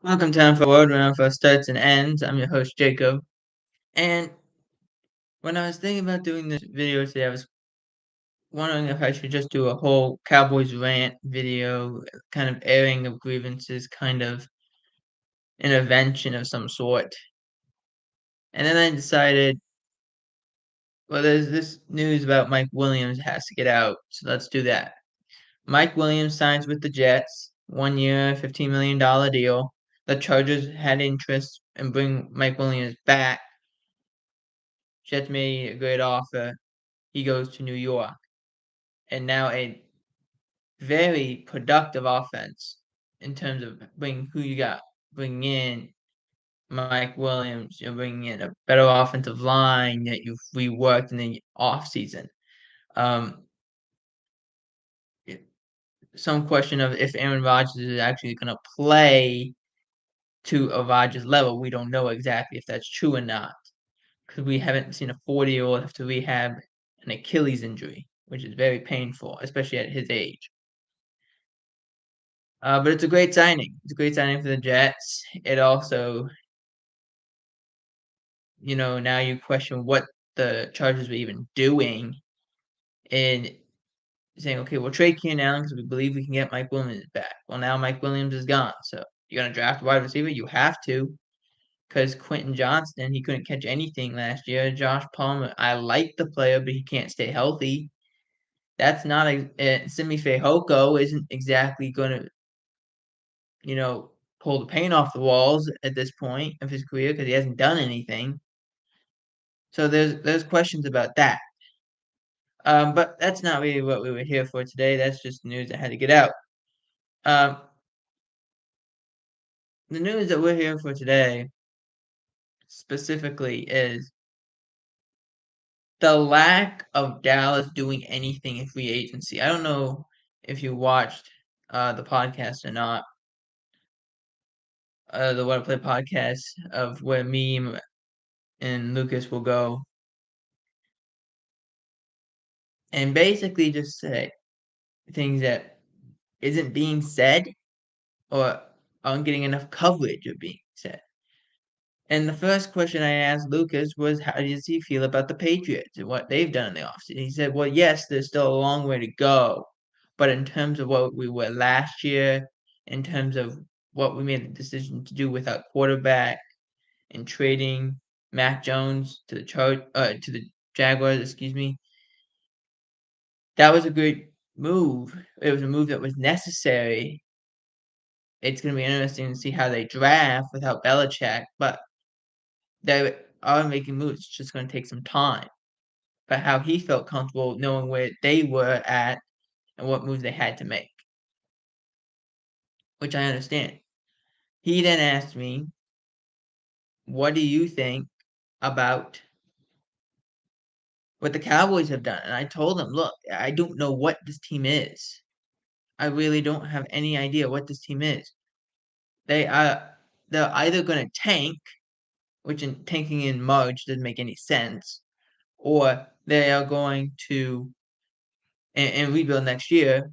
Welcome time for World Round for Starts and Ends. I'm your host Jacob. And when I was thinking about doing this video today, I was wondering if I should just do a whole Cowboys Rant video, kind of airing of grievances, kind of intervention of some sort. And then I decided, well, there's this news about Mike Willliams has to get out, so let's do that. Mike Willliams signs with the Jets, 1 year, $15 million deal. The Chargers had interest in bringing Mike Williams back. Jets made a great offer. He goes to New York, and now a very productive offense in terms of bringing who you got, bringing in Mike Williams, you're bringing in a better offensive line that you've reworked in the offseason. Um, some question of if Aaron Rodgers is actually going to play to a Rodgers level. We don't know exactly if that's true or not because we haven't seen a 40-year-old have to rehab an Achilles injury, which is very painful, especially at his age. But it's a great signing. It's a great signing for the Jets. It also, now you question what the Chargers were even doing in saying, okay, we'll trade Keenan Allen because we believe we can get Mike Williams back. Well, now Mike Williams is gone. So you're going to draft a wide receiver? You have to because Quentin Johnston, he couldn't catch anything last year. Josh Palmer, I like the player, but he can't stay healthy. That's not Simi Fehoko isn't exactly going to pull the paint off the walls at this point of his career because he hasn't done anything. So there's questions about that. But that's not really what we were here for today. That's just news that had to get out. Um, the news that we're here for today specifically is the lack of Dallas doing anything in free agency. I don't know if you watched the podcast or not. The What I Play podcast of where me and Lucas will go and basically just say things that isn't being said or aren't getting enough coverage of being said. And the first question I asked Lucas was, how does he feel about the Patriots and what they've done in the offseason? He said, well, yes, there's still a long way to go. But in terms of what we were last year, in terms of what we made the decision to do with our quarterback and trading Mac Jones to the Jaguars, excuse me, that was a great move. It was a move that was necessary. It's going to be interesting to see how they draft without Belichick, but they are making moves. It's just going to take some time. But how he felt comfortable knowing where they were at and what moves they had to make, which I understand. He then asked me, what do you think about what the Cowboys have done? And I told him, look, I don't know what this team is. I really don't have any idea what this team is. They're either going to tank, which in tanking in March doesn't make any sense, or they are going to and rebuild next year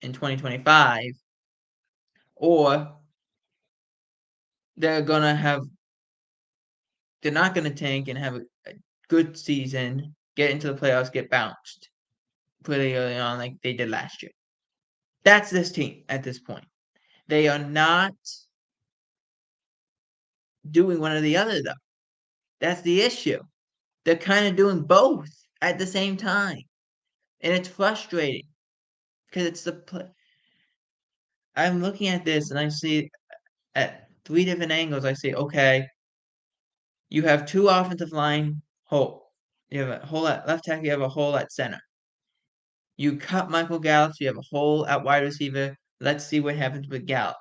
in 2025, or they're not gonna tank and have a good season, get into the playoffs, get bounced pretty early on like they did last year. That's this team at this point. They are not doing one or the other though. That's the issue. They're kind of doing both at the same time. And it's frustrating because I'm looking at this and I see at three different angles. I say, okay, you have two offensive line hole. You have a hole at left tackle. You have a hole at center. You cut Michael Gallup. So you have a hole at wide receiver. Let's see what happens with Gallup.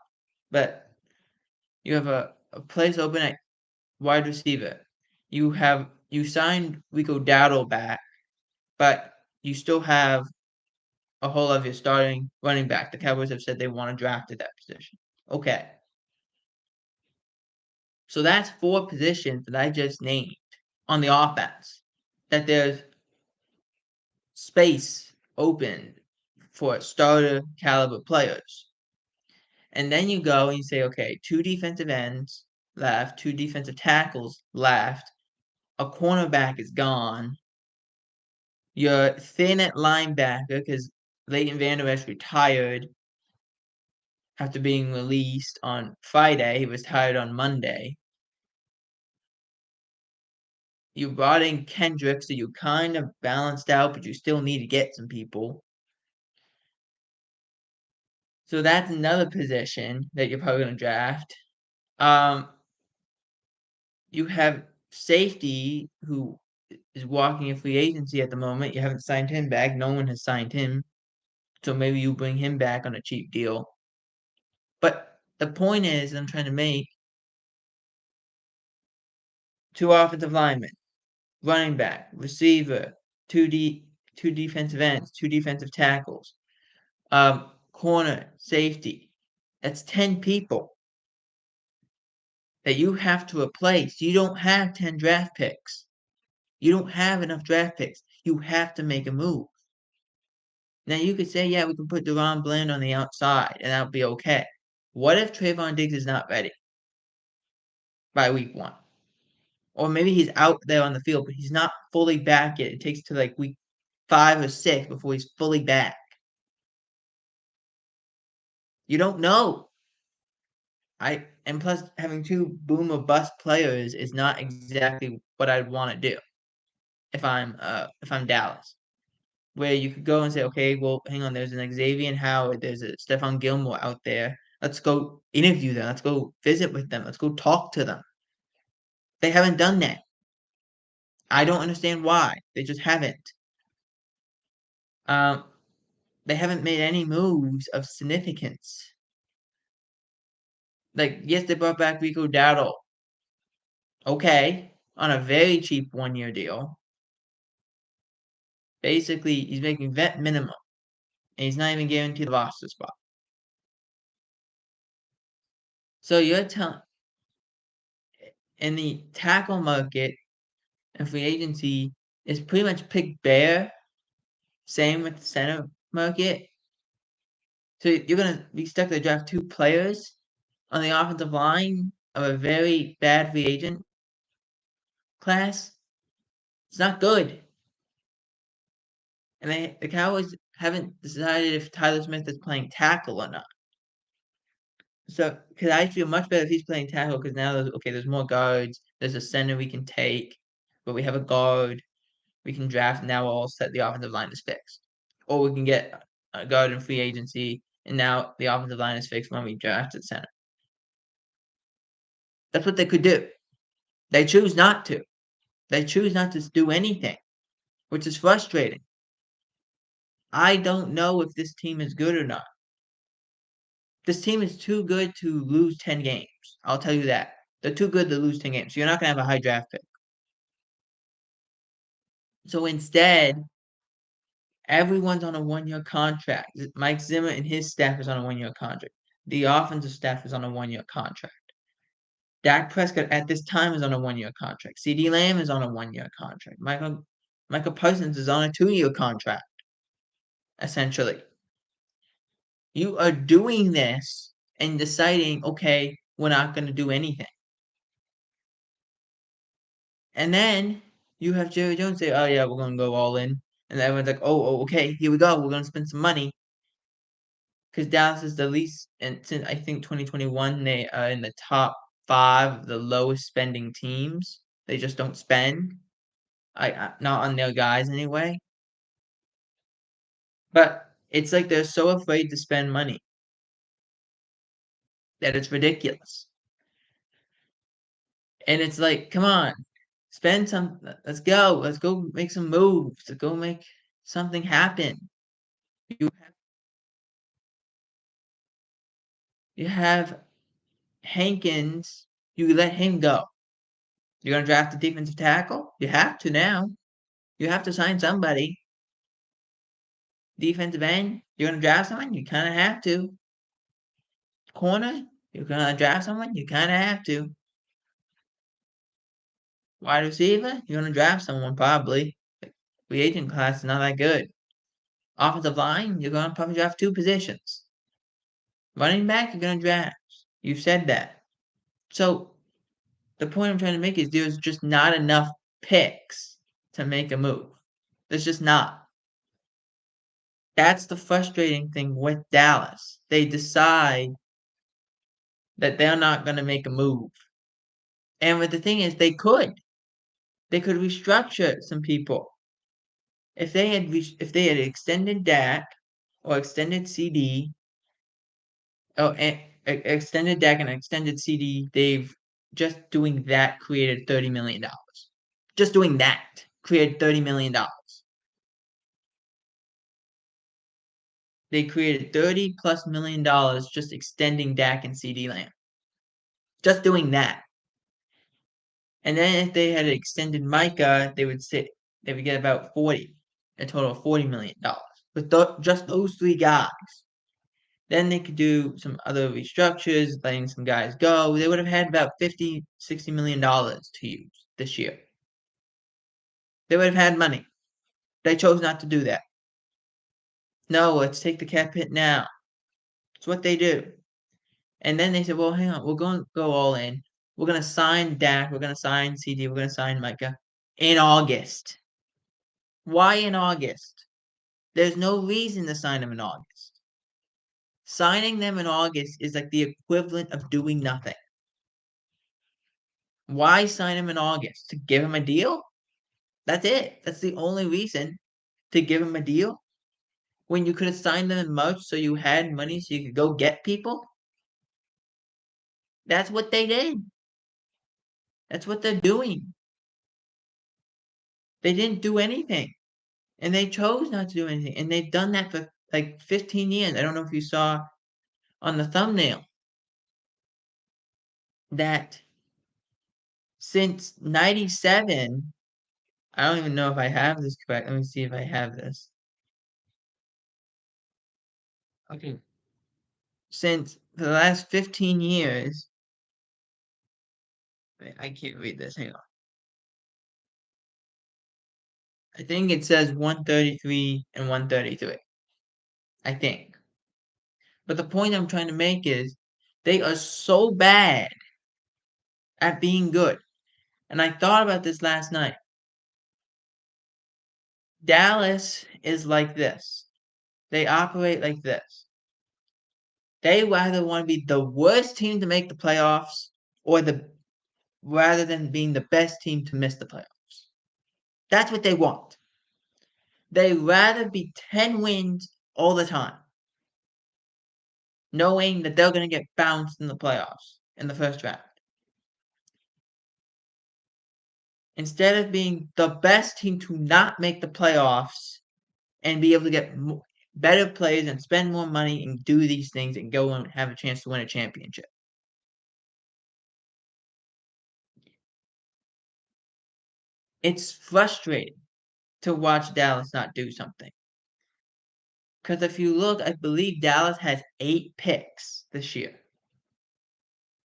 But you have a place open at wide receiver. You signed Rico Dowdle back, but you still have a hole of your starting running back. The Cowboys have said they want to draft at that position. Okay. So that's four positions that I just named on the offense that there's space open for starter caliber players. And then you go and you say, okay, 2 defensive ends left, 2 defensive tackles left, a cornerback is gone. You're thin at linebacker because Leighton Vander Esch retired after being released on Friday. He was tired on Monday. You brought in Kendrick, so you kind of balanced out, but you still need to get some people. So that's another position that you're probably going to draft. You have safety who is walking in free agency at the moment. You haven't signed him back. No one has signed him. So maybe you bring him back on a cheap deal. But the point is, I'm trying to make 2 offensive linemen, running back, receiver, 2 defensive ends, 2 defensive tackles, corner, safety. That's 10 people that you have to replace. You don't have 10 draft picks. You don't have enough draft picks. You have to make a move. Now you could say, yeah, we can put Deron Bland on the outside, and that'll be okay. What if Trayvon Diggs is not ready by week 1? Or maybe he's out there on the field, but he's not fully back yet. It takes to like week 5 or 6 before he's fully back. You don't know. And plus having 2 boom or bust players is not exactly what I'd want to do if I'm Dallas. Where you could go and say, okay, well, hang on, there's an Xavier Howard, there's a Stephon Gilmore out there. Let's go interview them. Let's go visit with them. Let's go talk to them. They haven't done that. I don't understand why. They just haven't. They haven't made any moves of significance. Like, yes, they brought back Rico Dowdle. Okay, on a very cheap 1-year deal. Basically, he's making vet minimum, and he's not even guaranteed a roster spot. So you're telling, in the tackle market and free agency is pretty much picked bare. Same with the center market. So you're gonna be stuck to draft 2 players on the offensive line of a very bad free agent class. It's not good. And the Cowboys haven't decided if Tyler Smith is playing tackle or not. So, because I feel much better if he's playing tackle, because now there's more guards. There's a center we can take, but we have a guard we can draft. And now we're all set. The offensive line is fixed, or we can get a guard in free agency, and now the offensive line is fixed when we draft at center. That's what they could do. They choose not to. They choose not to do anything, which is frustrating. I don't know if this team is good or not. This team is too good to lose 10 games. I'll tell you that. They're too good to lose 10 games. So you're not going to have a high draft pick. So instead, everyone's on a 1-year contract. Mike Zimmer and his staff is on a 1-year contract. The offensive staff is on a 1-year contract. Dak Prescott at this time is on a 1-year contract. CeeDee Lamb is on a 1-year contract. Michael Parsons is on a 2-year contract, essentially. You are doing this and deciding, okay, we're not going to do anything. And then you have Jerry Jones say, oh, yeah, we're going to go all in. And everyone's like, oh, okay, here we go. We're going to spend some money. Because Dallas is the least, and since I think 2021, they are in the top 5 of the lowest spending teams. They just don't spend. Not on their guys anyway. But it's like they're so afraid to spend money that it's ridiculous. And it's like, come on, spend some. Let's go. Let's go make some moves. Let's go make something happen. You have Hankins. You let him go. You're gonna draft a defensive tackle. You have to now. You have to sign somebody. Defensive end. You're gonna draft someone. You kind of have to. Corner. You're gonna draft someone. You kind of have to. Wide receiver. You're gonna draft someone probably. Free agent class is not that good. Offensive line, you're going to probably draft 2 positions. Running back, you're gonna draft. You've said that. So the point I'm trying to make is there's just not enough picks to make a move. There's just not. That's the frustrating thing with Dallas. They decide that they're not gonna make a move. And but the thing is they could. They could restructure some people. If they had extended Dak or extended CD, extended Dak and extended CD, they've just doing that created $30 million. Just doing that created $30 million. They created $30+ million just extending Dak and CD Lamb. Just doing that. And then if they had extended Micah, they would get about 40, a total of $40 million with just those three guys. Then they could do some other restructures, letting some guys go. They would have had about $50-60 million to use this year. They would have had money. They chose not to do that. No, let's take the cap hit now. It's what they do. And then they said, well, hang on, we're going to go all in. We're going to sign Dak. We're going to sign CD. We're going to sign Micah in August. Why in August? There's no reason to sign them in August. Signing them in August is like the equivalent of doing nothing. Why sign him in August? To give him a deal? That's it. That's the only reason to give him a deal. When you could have signed them in March so you had money so you could go get people? That's what they did. That's what they're doing. They didn't do anything. And they chose not to do anything. And they've done that for like 15 years. I don't know if you saw on the thumbnail that since 97, I don't even know if I have this correct. Let me see if I have this. Okay. Since for the last 15 years, I can't read this. Hang on. I think it says 133 and 133. I think. But the point I'm trying to make is they are so bad at being good. And I thought about this last night. Dallas is like this. They operate like this. They either want to be the worst team to make the playoffs or rather than being the best team to miss the playoffs. That's what they want. They rather be 10 wins all the time, knowing that they're going to get bounced in the playoffs in the first round. Instead of being the best team to not make the playoffs and be able to get better players and spend more money and do these things and go and have a chance to win a championship. It's frustrating to watch Dallas not do something. Because if you look, I believe Dallas has 8 picks this year.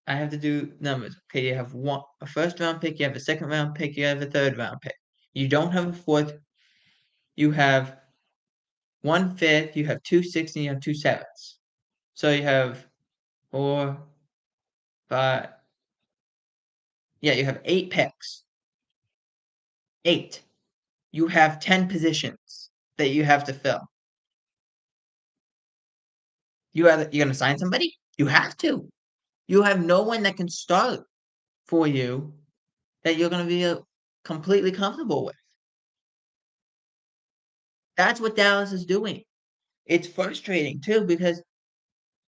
I have to do numbers. Okay, you have a first round pick, you have a second round pick, you have a third round pick. You don't have a fourth. You have 1/5, you have 2/6, and you have 2/7. So you have 4, 5. Yeah, you have 8 picks. 8. You have 10 positions that you have to fill. You're gonna sign somebody? You have to. You have no one that can start for you that you're gonna be completely comfortable with. That's what Dallas is doing. It's frustrating too because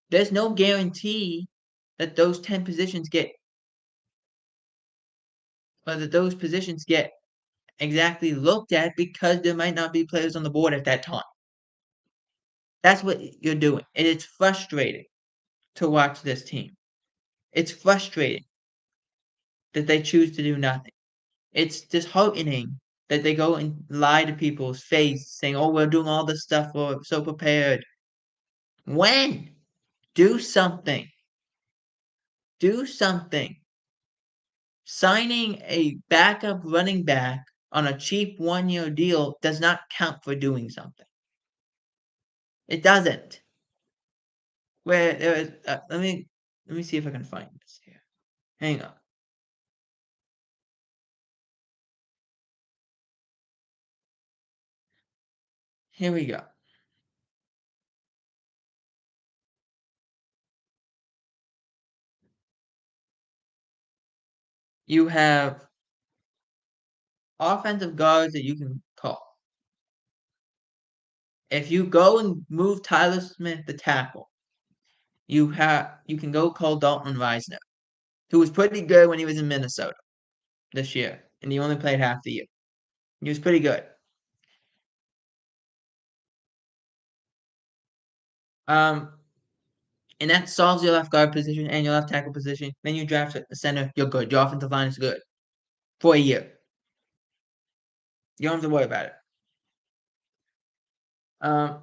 there's no guarantee that those 10 positions get or that those positions get exactly looked at because there might not be players on the board at that time. That's what you're doing. And it's frustrating to watch this team. It's frustrating that they choose to do nothing. It's disheartening that they go and lie to people's face saying, oh, we're doing all this stuff, we're so prepared. When? Do something. Do something. Signing a backup running back on a cheap 1-year deal does not count for doing something. It doesn't. where there was, let me see if I can find this here. Hang on. Here we go. You have offensive guards that you can call. If you go and move Tyler Smith the tackle, you can go call Dalton Reisner, who was pretty good when he was in Minnesota this year, and he only played half the year. He was pretty good. Um, and that solves your left guard position and your left tackle position. Then you draft a center, you're good. Your offensive line is good for a year. You don't have to worry about it. Um,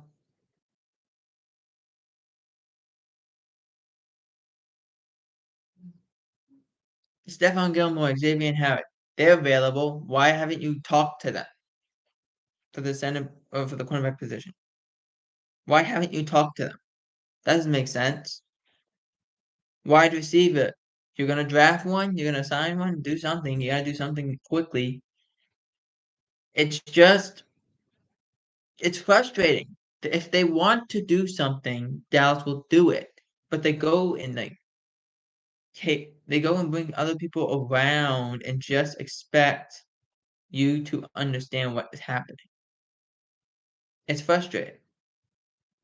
Stephon Gilmore, Xavier Howard, they're available. Why haven't you talked to them for the center or for the cornerback position? Why haven't you talked to them? That doesn't make sense. Wide receiver, if you're gonna draft one, you're gonna sign one, do something. You gotta do something quickly. It's just, it's frustrating. If they want to do something, Dallas will do it. But they go and bring other people around and just expect you to understand what is happening. It's frustrating.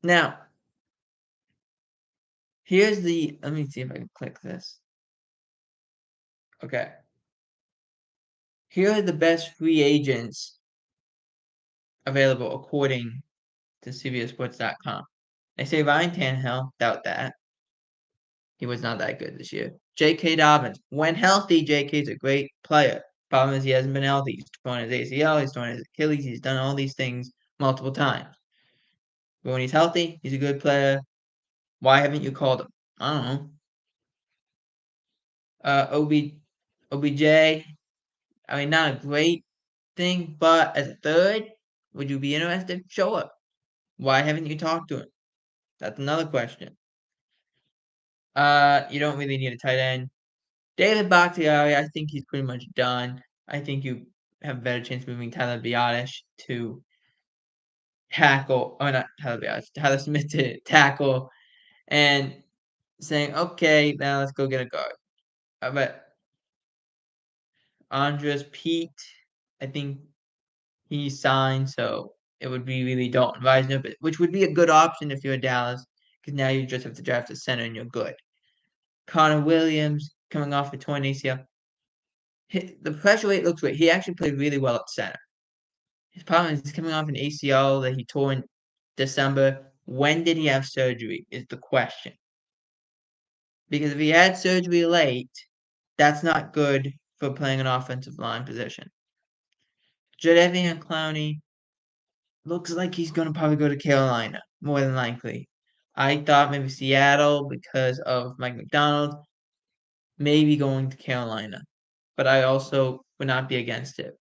Now, let me see if I can click this. Okay. Here are the best free agents available according to CBSSports.com. They say Ryan Tannehill, doubt that. He was not that good this year. J.K. Dobbins, when healthy, J.K.'s a great player. Problem is he hasn't been healthy. He's torn his ACL, he's torn his Achilles, he's done all these things multiple times. But when he's healthy, he's a good player. Why haven't you called him? I don't know. OBJ, I mean, not a great thing, but as a third, would you be interested? Show up. Why haven't you talked to him? That's another question. You don't really need a tight end. David Bakhtiari, I think he's pretty much done. I think you have a better chance moving Tyler Biadasz to tackle, or not Tyler Biadasz, Tyler Smith to tackle, and saying, okay, now let's go get a guard. But Andres Pete, I think he signed, so it would be really Dalton Reisner, which would be a good option if you're Dallas, because now you just have to draft a center and you're good. Connor Williams coming off a torn ACL. The pressure rate looks great. He actually played really well at center. His problem is he's coming off an ACL that he tore in December. When did he have surgery is the question. Because if he had surgery late, that's not good for playing an offensive line position. Jadeveon Clowney looks like he's going to probably go to Carolina, more than likely. I thought maybe Seattle because of Mike McDonald, maybe going to Carolina. But I also would not be against it.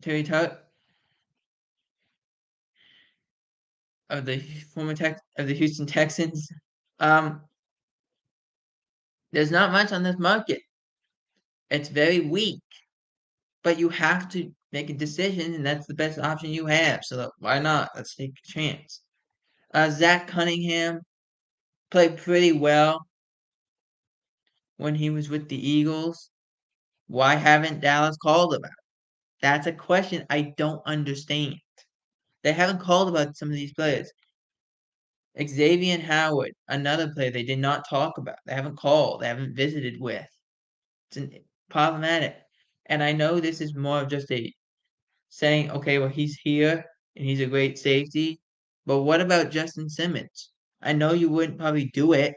Terry Tut of the Houston Texans. Um, there's not much on this market. It's very weak, but you have to make a decision, and that's the best option you have. So why not? Let's take a chance. Zach Cunningham played pretty well when he was with the Eagles. Why haven't Dallas called about it? That's a question I don't understand. They haven't called about some of these players. Xavier Howard, another player they did not talk about. They haven't called. They haven't visited with. It's problematic. And I know this is more of just a saying, okay, well, he's here and he's a great safety. But what about Justin Simmons? I know you wouldn't probably do it,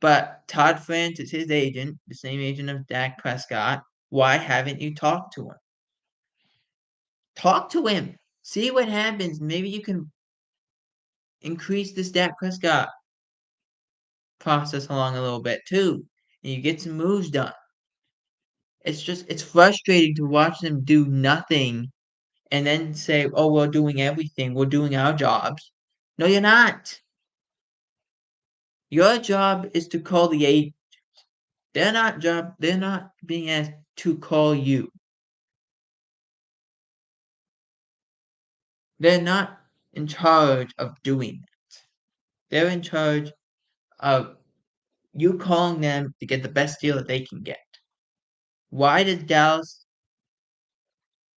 but Todd France is his agent, the same agent of Dak Prescott. Why haven't you talked to him? Talk to him. See what happens. Maybe you can increase this Dak Prescott process along a little bit too. And you get some moves done. It's frustrating to watch them do nothing and then say, "Oh, we're doing everything. We're doing our jobs." No, you're not. Your job is to call the agent. They're not being asked to call you. They're not in charge of doing that. They're in charge of you calling them to get the best deal that they can get. Why does Dallas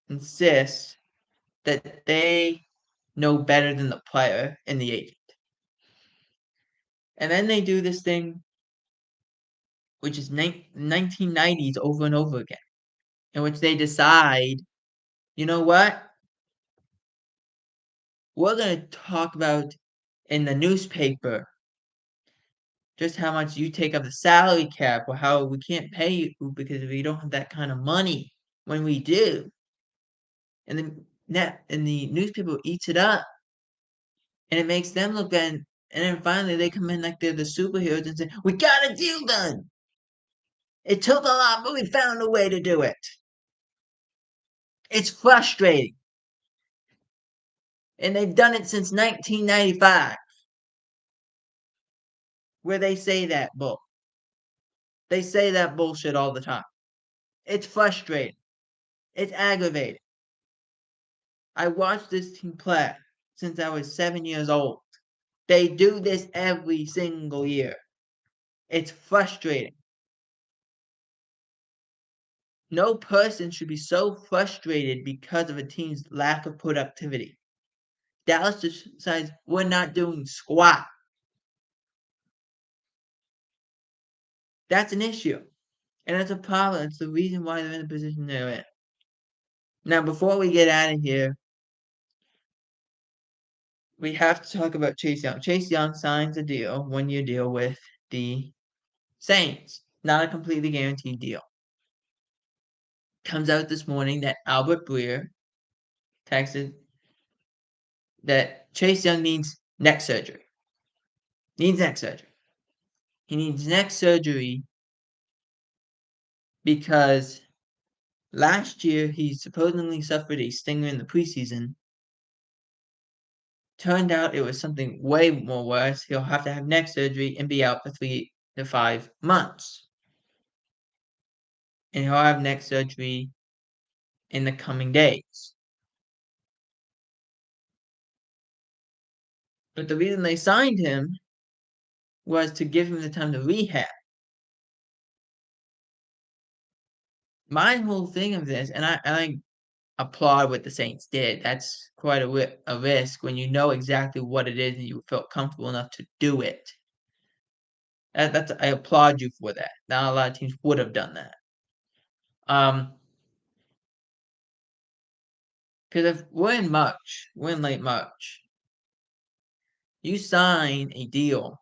insist that they know better than the player and the agent? And then they do this thing, which is 1990s over and over again, in which they decide, you know what? We're going to talk about in the newspaper just how much you take up the salary cap or how we can't pay you because we don't have that kind of money when we do. And the newspaper eats it up and it makes them look bad. And then finally they come in like they're the superheroes and say, "We got a deal done. It took a lot, but we found a way to do it." It's frustrating. And they've done it since 1995, where they say that bull. They say that bullshit all the time. It's frustrating. It's aggravating. I watched this team play since I was 7 years old. They do this every single year. It's frustrating. No person should be so frustrated because of a team's lack of productivity. Dallas decides we're not doing squat. That's an issue. And that's a problem. It's the reason why they're in the position they're in. Now, before we get out of here, we have to talk about Chase Young. Chase Young signs a deal, 1-year deal with the Saints. Not a completely guaranteed deal. Comes out this morning that Albert Breer texted that Chase Young needs neck surgery. Needs neck surgery. He needs neck surgery because last year he supposedly suffered a stinger in the preseason. Turned out it was something way more worse. He'll have to have neck surgery and be out for 3 to 5 months. And he'll have neck surgery in the coming days. But the reason they signed him was to give him the time to rehab. My whole thing of this, and I applaud what the Saints did. That's quite a risk when you know exactly what it is and you felt comfortable enough to do it. I applaud you for that. Not a lot of teams would have done that. Because if we're in March, we're in late March, you sign a deal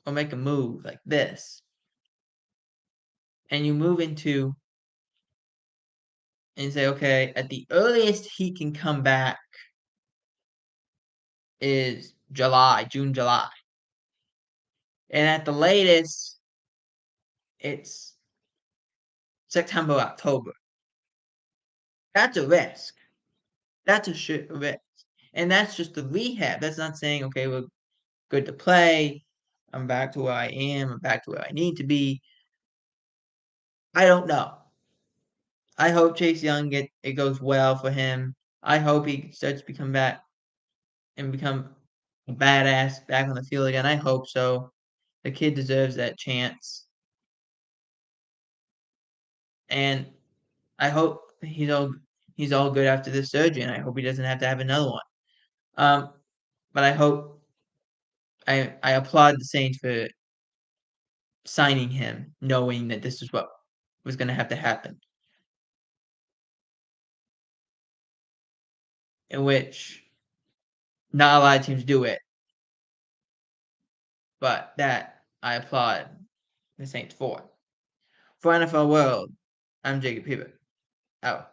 or make a move like this, and you move into and say, okay, at the earliest he can come back is June, July. And at the latest, it's September, October. That's a risk. That's a risk. And that's just the rehab. That's not saying, okay, we're good to play. I'm back to where I am. I'm back to where I need to be. I don't know. I hope Chase Young it goes well for him. I hope he starts to become back and become a badass back on the field again. I hope so. The kid deserves that chance. And I hope he's all good after this surgery, and I hope he doesn't have to have another one. But I hope I applaud the Saints for signing him, knowing that this is what was going to have to happen. In which not a lot of teams do it, but that I applaud the Saints for. For NFL World, I'm Jacob Hebert. Out.